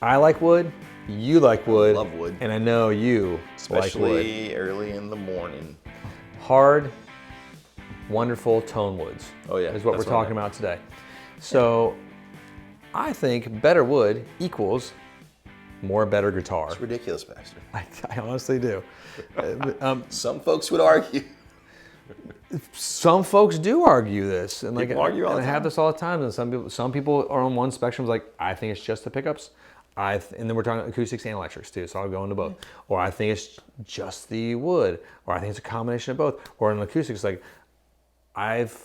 I like wood. You like wood. I love wood. And I know you like wood. Especially early in the morning. Hard, wonderful tone woods. Oh, yeah. Is what That's we're what I talking about today. So I think better wood equals more better guitar. It's ridiculous, Baxter. I honestly do. Some folks would argue. Some folks do argue this, and People argue all the I have time. this all the time. And some people are on one spectrum, like I think it's just the pickups. And then we're talking acoustics and electrics too, so I'll go into both. Or I think it's just the wood, or I think it's a combination of both. Or in acoustics, like I've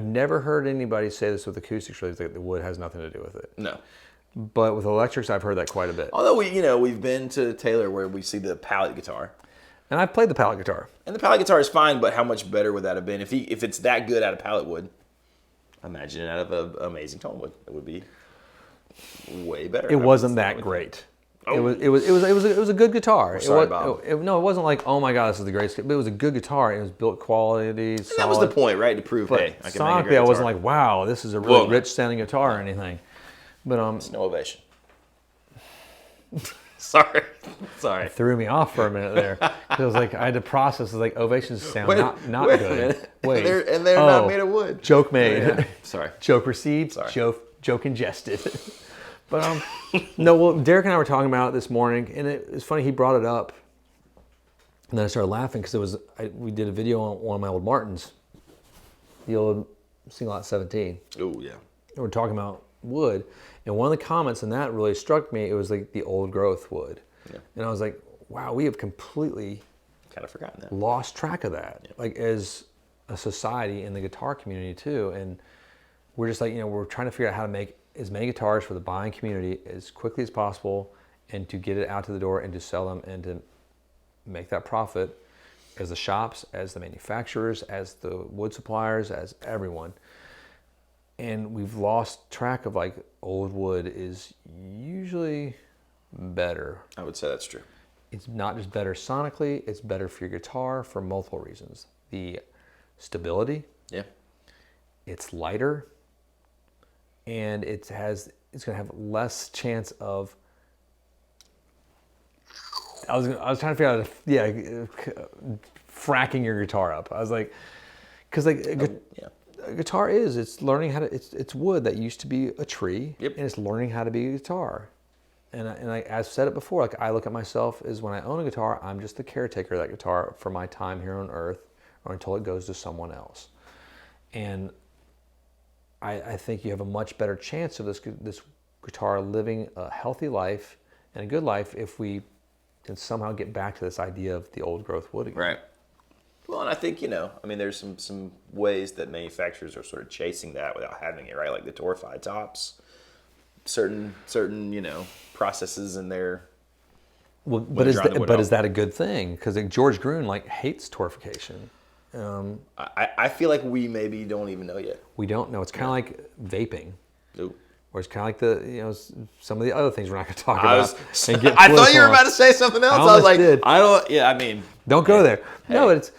never heard anybody say this with acoustics, really, that the wood has nothing to do with it. No. But with electrics, I've heard that quite a bit. Although we've been to Taylor where we see the pallet guitar. And I've played the pallet guitar. And the pallet guitar is fine, but how much better would that have been if it's that good out of pallet wood? Imagine it out of an amazing tone wood. It would be way better. It wasn't that great. It was a good guitar. Sorry, Bob. No, it wasn't like, oh my god, this is the greatest. But it was a good guitar. It was built quality. And that was the point, right? To prove, But hey, I can make a sonically, great I wasn't guitar. like, wow, this is a really Whoa. rich sounding guitar or anything. But It's no ovation. Sorry. threw me off for a minute there. It was like I had to process. Like ovations sound Wait not a good. minute. Wait, And they're not made of wood. Joke made. Yeah. Sorry. Joke received. Sorry. Joke ingested. But no. Well, Derek and I were talking about it this morning, and it's funny. He brought it up, and then I started laughing because we did a video on one of my old Martins, the old Single Out 17. Oh yeah. And we're talking about wood, and one of the comments in that really struck me. It was like the old growth wood, and I was like, wow, we have completely Kind of forgotten that. lost track of that, like as a society in the guitar community too. And we're just like, we're trying to figure out how to make as many guitars for the buying community as quickly as possible, and to get it out to the door and to sell them and to make that profit as the shops, as the manufacturers, as the wood suppliers, as everyone. And we've lost track of like old wood is usually better. I would say that's true. It's not just better sonically, it's better for your guitar for multiple reasons. The stability, Yeah. it's lighter, and it's going to have less chance of. I was trying to figure out, fracking your guitar up. I was like, because like a guitar it's learning how to. It's wood that used to be a tree, Yep. and it's learning how to be a guitar. And I've said it before, like I look at myself as when I own a guitar, I'm just the caretaker of that guitar for my time here on earth, or until it goes to someone else. And I think you have a much better chance of this guitar living a healthy life and a good life if we can somehow get back to this idea of the old growth wood again. Right. Well, and I think, there's some ways that manufacturers are sort of chasing that without having it, right? Like the Torified tops, certain processes in there. Well, but is that a good thing? Because like George Gruen hates Torification. I feel like we maybe don't even know yet. We don't know. It's kind of like vaping. Ooh. Or it's kind of like some of the other things we're not going to talk about. I thought you were about to say something else. I was like, did. Don't go there. Hey. No, it's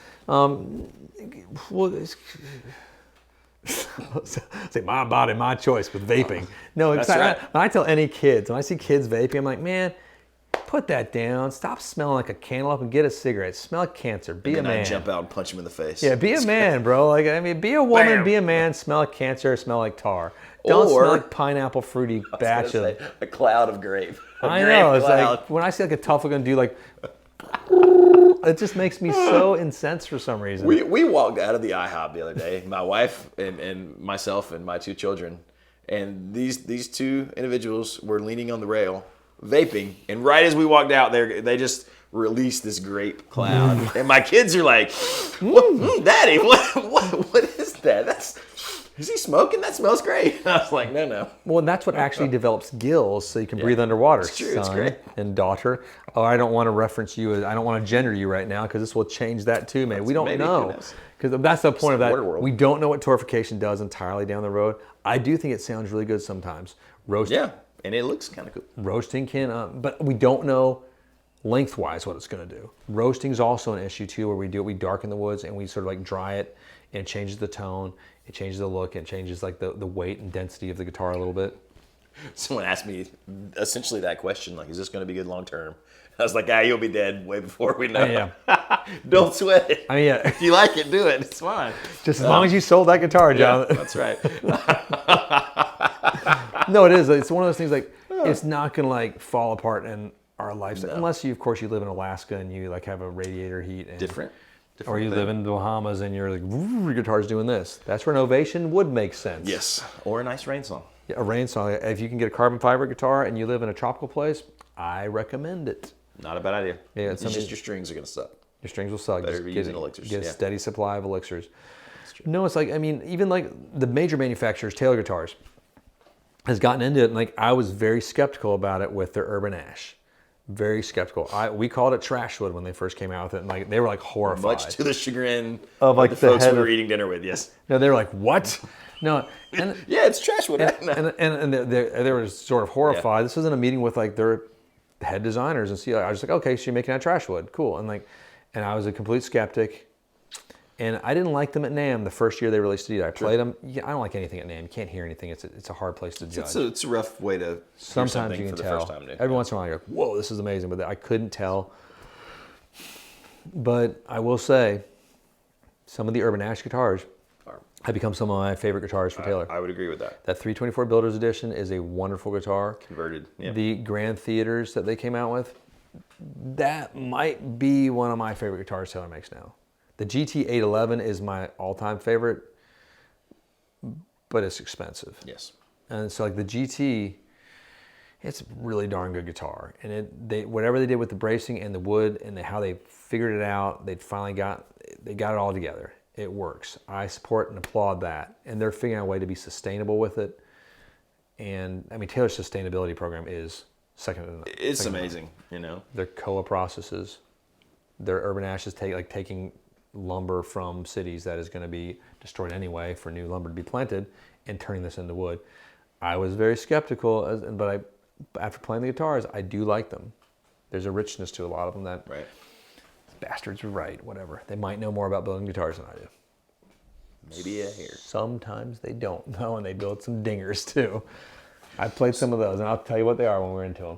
say my body, my choice with vaping. No, That's exactly. right. When I tell any kids, when I see kids vaping, I'm like, man, put that down. Stop smelling like a cantaloupe and get a cigarette. Smell like cancer. Be a man. I jump out and punch him in the face. Yeah, be a man, bro. Be a woman, Bam. be a man. Smell like cancer. Smell like tar. Don't smell like pineapple fruity batch of. A cloud of grape. I know. It's like when I see like a tough looking dude, like it just makes me so incensed for some reason. We walked out of the IHOP the other day, my wife and myself and my two children, and these two individuals were leaning on the rail, vaping, and right as we walked out, they just released this grape cloud, and my kids are like, "Daddy, what is that? Is he smoking? That smells great." And I was like, no. Well, that's what actually develops gills so you can breathe underwater, It's true, son it's great. and daughter. Oh, I don't want to reference you. I don't want to gender you right now because this will change that too, man. We don't maybe, who know. knows? Because that's the point of that. World. We don't know what Torification does entirely down the road. I do think it sounds really good sometimes. Yeah, and it looks kind of cool. Roasting can, but we don't know lengthwise what it's going to do. Roasting is also an issue too, where we darken the woods and we sort of like dry it, and it changes the tone, it changes the look, it changes like the weight and density of the guitar a little bit. Someone asked me essentially that question, like, is this going to be good long term? I was like, you'll be dead way before we know. Yeah. Don't sweat it. I mean, yeah. If you like it, do it. It's fine. Just as long as you sold that guitar, Yeah, Jonathan. that's right. No, it is. It's one of those things like it's not gonna like fall apart in our lifestyle unless you, of course, you live in Alaska and you like have a radiator heat. And, Different or you thing. live in the Bahamas and you're like, your guitar's doing this. That's where Novation would make sense. Yes. Or a nice rain song. Yeah, a rain song. If you can get a carbon fiber guitar and you live in a tropical place, I recommend it. Not a bad idea. Yeah, it's just your strings are going to suck. Your strings will suck. Better be using elixirs. Get a Yeah. steady supply of elixirs. No, it's like, I mean, even like the major manufacturers, Taylor Guitars, has gotten into it. And like, I was very skeptical about it with their Urban Ash. Very skeptical. We called it trash wood when they first came out with it. And like, they were like horrified. Much to the chagrin Of, like, the the folks head we were of- eating dinner with, yes. No, they were like, what? No. And, Yeah, it's trash wood. and they were sort of horrified. This wasn't a meeting with like their head designers and see. I was like, okay, so you're making out trash wood, cool. And I was a complete skeptic. And I didn't like them at NAMM the first year they released it either. I played them. Yeah, I don't like anything at NAMM. You can't hear anything. It's a hard place to judge. It's a rough way to hear Sometimes something you can for the tell. first time. Every once in a while, you're like, whoa, this is amazing. But I couldn't tell. But I will say, some of the Urban Ash guitars have become some of my favorite guitars for Taylor. I would agree with that. That 324 Builders Edition is a wonderful guitar. Converted. Yeah. The Grand Theaters that they came out with, that might be one of my favorite guitars Taylor makes now. The GT 811 is my all-time favorite, but it's expensive. Yes. And so like the GT, it's a really darn good guitar. And whatever they did with the bracing and the wood and how they figured it out, they got it all together. It works. I support and applaud that. And they're figuring out a way to be sustainable with it. And I mean, Taylor's sustainability program is second to none. It's amazing, you know. Their COA processes, their Urban Ash is taking lumber from cities that is going to be destroyed anyway for new lumber to be planted and turning this into wood. I was very skeptical, but after playing the guitars, I do like them. There's a richness to a lot of them that Right. bastards are right, whatever. They might know more about building guitars than I do. Maybe a hair. Sometimes they don't know, and they build some dingers too. I played some of those, and I'll tell you what they are when we're into them.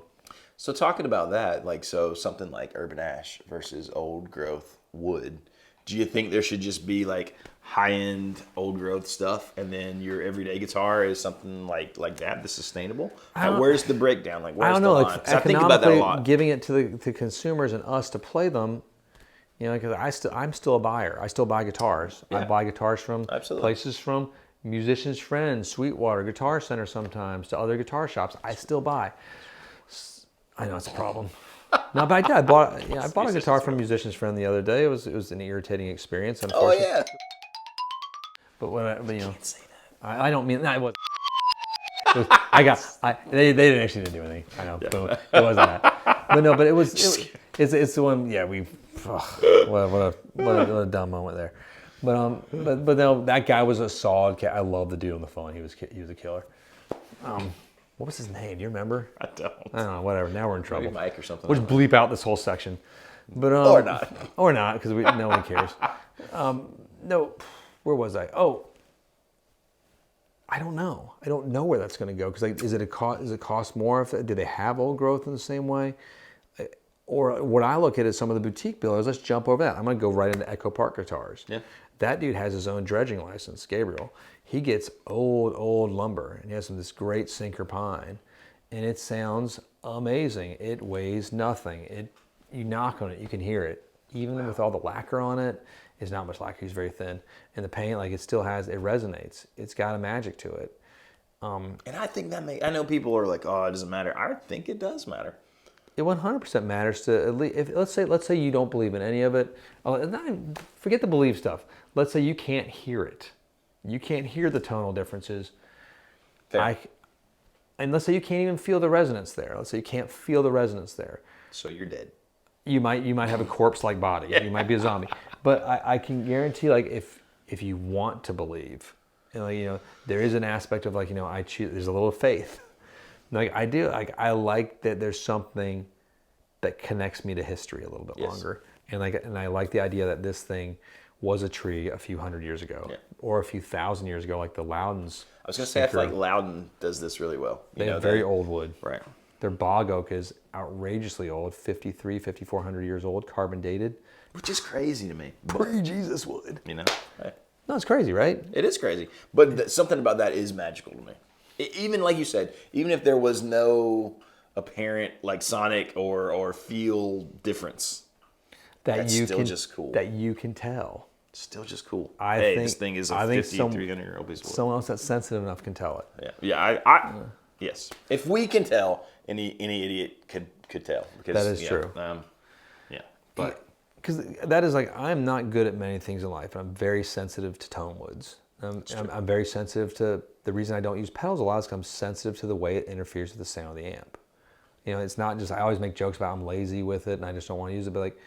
So talking about that, like, so something like Urban Ash versus old growth wood, do you think there should just be like high-end old growth stuff and then your everyday guitar is something like that, the sustainable? Where's the breakdown? Like, where's I don't know, the like line? 'Cause I think about that a economically lot. giving it to consumers and us to play them, you know, because I'm still a buyer. I still buy guitars. I Yeah. buy guitars from Absolutely. places from musicians' friends, Sweetwater, Guitar Center sometimes, to other guitar shops. I still buy. I know it's a problem. No, but I did. I bought a guitar from a musician's friend the other day. It was an irritating experience. Oh Unfortunately. yeah. But you know, I don't mean that. They didn't actually do anything. I know, but it wasn't that. But no, but it's the one. Yeah, what a dumb moment there. But no, that guy was a solid cat. I love the dude on the phone. He was a killer. What was his name? Do you remember? I don't. I don't know. Whatever. Now we're in trouble. Maybe Mike or something. We'll just bleep out this whole section. But or not, because no one cares. No, where was I? Oh, I don't know. I don't know where that's going to go. Because like, is it cost more? Do they have old growth in the same way? Or what I look at is some of the boutique builders. Let's jump over that. I'm going to go right into Echo Park Guitars. Yeah. That dude has his own dredging license, Gabriel. He gets old lumber, and he has this great sinker pine, and it sounds amazing. It weighs nothing. You knock on it, you can hear it. Even with all the lacquer on it, it's not much lacquer. It's very thin, and the paint, like it resonates. It's got a magic to it. And I think I know people are like, oh, it doesn't matter. I think it does matter. It 100% matters to at least. Let's say you don't believe in any of it. Forget the belief stuff. Let's say you can't hear it. You can't hear the tonal differences. Fair. And let's say you can't even feel the resonance there. Let's say you can't feel the resonance there. So you're dead. You might have a corpse-like body. Yeah. You might be a zombie. But I can guarantee, like, if you want to believe, and like, you know, there is an aspect of like, you know, there's a little faith. Like I do, like I like that there's something that connects me to history a little bit longer, and I like the idea that this thing was a tree a few hundred years ago. Yeah. or a few thousand years ago, like the Loudons. I was going to say, I feel like Loudon does this really well. They have very old wood. Right. Their bog oak is outrageously old, 5,400 years old, carbon dated. Which is crazy to me. Pre-Jesus wood. You know? Hey. No, it's crazy, right? It is crazy. But something about that is magical to me. Even like you said, even if there was no apparent like sonic or feel difference, that's still just cool. That you can tell. Still just cool. I think this thing is a 5,300-year-old piece of wood. Someone else that's sensitive enough can tell it. Yeah. Yes. If we can tell, any idiot could tell. Because, that is true. Yeah. But because that is like, I'm not good at many things in life. I'm very sensitive to tone woods. I'm very sensitive to, the reason I don't use pedals a lot is because I'm sensitive to the way it interferes with the sound of the amp. You know, it's not just, I always make jokes about I'm lazy with it and I just don't want to use it, but like,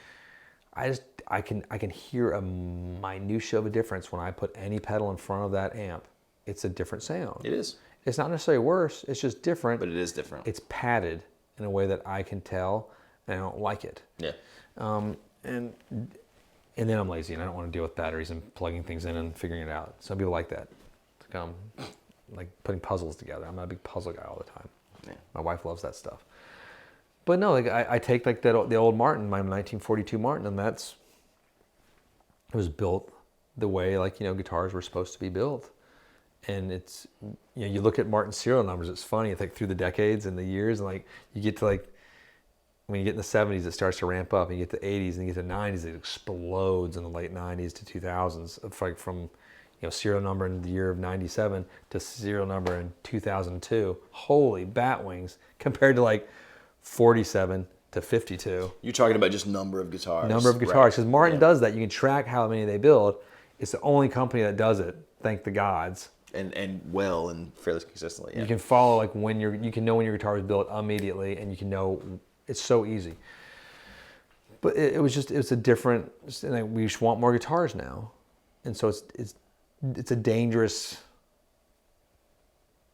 I can hear a minutia of a difference when I put any pedal in front of that amp. It's a different sound. it is. It's not necessarily worse, it's just different. But it is different. It's padded in a way that I can tell and I don't like it. Yeah. And then I'm lazy and I don't want to deal with batteries and plugging things in and figuring it out. Some people like that. Like putting puzzles together. I'm not a big puzzle guy all the time. Yeah. My wife loves that stuff. But no, like I take like the old Martin, my 1942 Martin, and it was built the way like, you know, guitars were supposed to be built. And it's, you know, you look at Martin serial numbers, it's funny, it's like through the decades and the years, and like you get to like, when you get in the 70s, it starts to ramp up, and you get to the 80s, and you get to the 90s, it explodes in the late 90s to 2000s. It's like from, you know, serial number in the year of 97 to serial number in 2002. Holy bat wings, compared to like 47 to 52. You're talking about just number of guitars. Number of guitars, because Martin does that. You can track how many they build. It's the only company that does it, thank the gods. And well and fairly consistently. Yeah. You can follow like when you can know when your guitar is built immediately, and you can know, it's so easy. But it's a different, like, we just want more guitars now. And so it's a dangerous,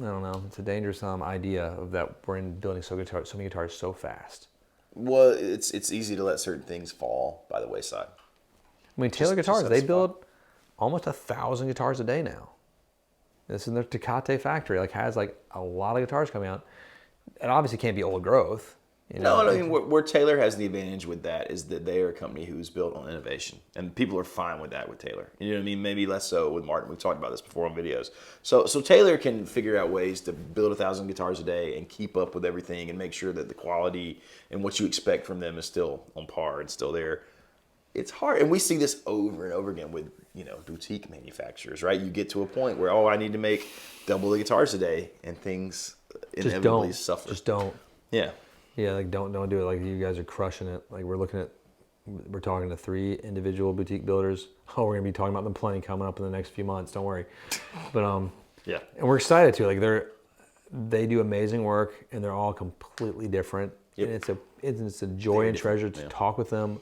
I don't know, it's a dangerous idea of that we're building so many guitars so fast. Well, it's easy to let certain things fall by the wayside. I mean, Taylor Guitars, they build almost 1,000 guitars a day now. This is their Tecate factory, like has like a lot of guitars coming out. It obviously can't be old growth. You know? No, I mean, where Taylor has the advantage with that is that they are a company who's built on innovation, and people are fine with that with Taylor. You know what I mean? Maybe less so with Martin. We've talked about this before on videos. So Taylor can figure out ways to build 1,000 guitars a day and keep up with everything and make sure that the quality and what you expect from them is still on par and still there. It's hard, and we see this over and over again with, you know, boutique manufacturers, right? You get to a point where, I need to make double the guitars a day, and things inevitably suffer. Just don't. Yeah. Yeah, like don't do it. Like, you guys are crushing it. Like, we're talking to 3 individual boutique builders. Oh, we're gonna be talking about them plenty coming up in the next few months. Don't worry. But yeah, and we're excited too. Like, they do amazing work, and they're all completely different. Yep. And it's a joy and treasure to talk with them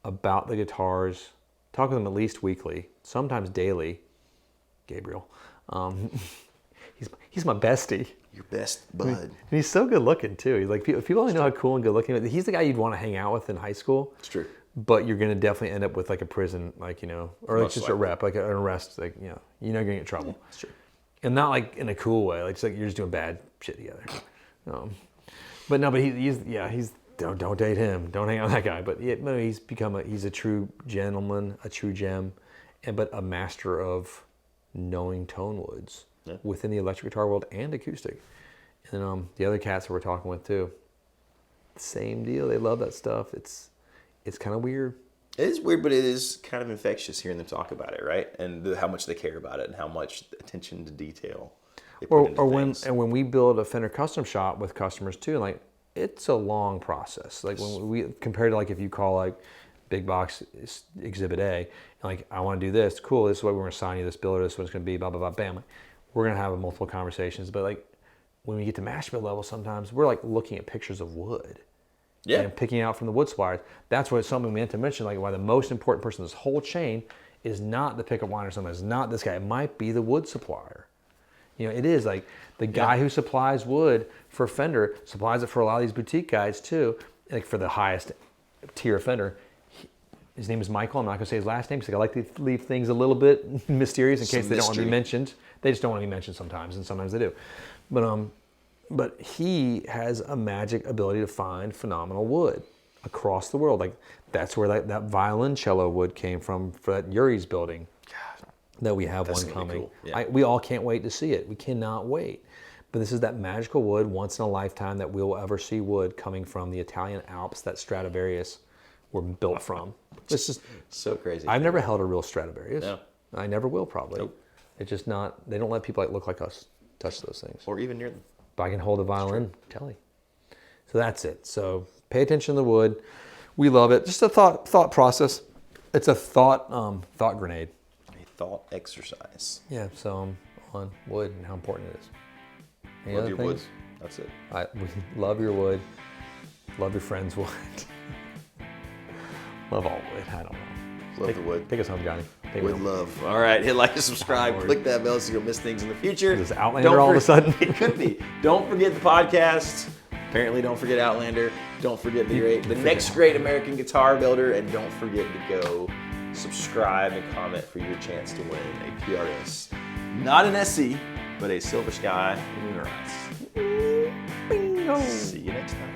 about the guitars. Talk with them at least weekly, sometimes daily. Gabriel, he's my bestie. Your best bud. And he's so good looking too. He's like, if people only know how cool and good looking, he's the guy you'd want to hang out with in high school. It's true. But you're gonna definitely end up with like a prison, like, you know, or like just a rep, like an arrest, like, you know, you're gonna get in trouble. Yeah, it's true. And not like in a cool way, like it's like you're just doing bad shit together. But he's don't date him, don't hang out with that guy. But yeah, no, he's a true gentleman, a true gem, but a master of knowing tone woods within the electric guitar world and acoustic. And the other cats that we're talking with too, same deal. They love that stuff. It's kind of weird. It is weird, but it is kind of infectious hearing them talk about it, right? And how much they care about it and how much attention to detail they put into things. When we build a Fender custom shop with customers too, like, it's a long process. Like, when we compared to like if you call like big box exhibit A, and like, I want to do this, cool, this is what we're going to assign you, this builder, this is what it's going to be, blah blah blah, bam. We're going to have multiple conversations, but like when we get to master build level, sometimes we're like looking at pictures of wood. Yeah. And picking out from the wood suppliers. That's what something we meant to mention, like why the most important person in this whole chain is not the pickup line or something. It's not this guy. It might be the wood supplier. You know, it is like the guy who supplies wood for Fender supplies it for a lot of these boutique guys too. Like for the highest tier Fender, His name is Michael. I'm not going to say his last name because I like to leave things a little bit mysterious in case they don't want to be mentioned. They just don't want to be mentioned sometimes, and sometimes they do. But he has a magic ability to find phenomenal wood across the world. Like that's where that violoncello wood came from for that Yuri's building. That we have one coming. Cool. Yeah. We all can't wait to see it. We cannot wait. But this is that magical wood, once in a lifetime, that we'll ever see wood coming from the Italian Alps that Stradivarius were built from. It's just so crazy. I've never held a real Stradivarius. No. I never will probably. Nope. It's just not. They don't let people look like us touch those things. Or even near them. But I can hold a violin, Telly. So that's it. So pay attention to the wood. We love it. Just a thought process. It's a thought grenade. A thought exercise. Yeah. So on wood and how important it is. Any Love other your things? wood. That's it. Love your wood. Love your friend's wood. Love all wood. I don't know. Love the wood. Take us home, Johnny. With love. All right, hit like and subscribe. Click that bell so you don't miss things in the future. Is this Outlander all of a sudden? It could be. Don't forget the podcast. Apparently, don't forget Outlander. Don't forget the next great American guitar builder, and don't forget to go subscribe and comment for your chance to win a PRS, not an SC, but a Silver Sky Lunar Ice. Bingo. See you next time.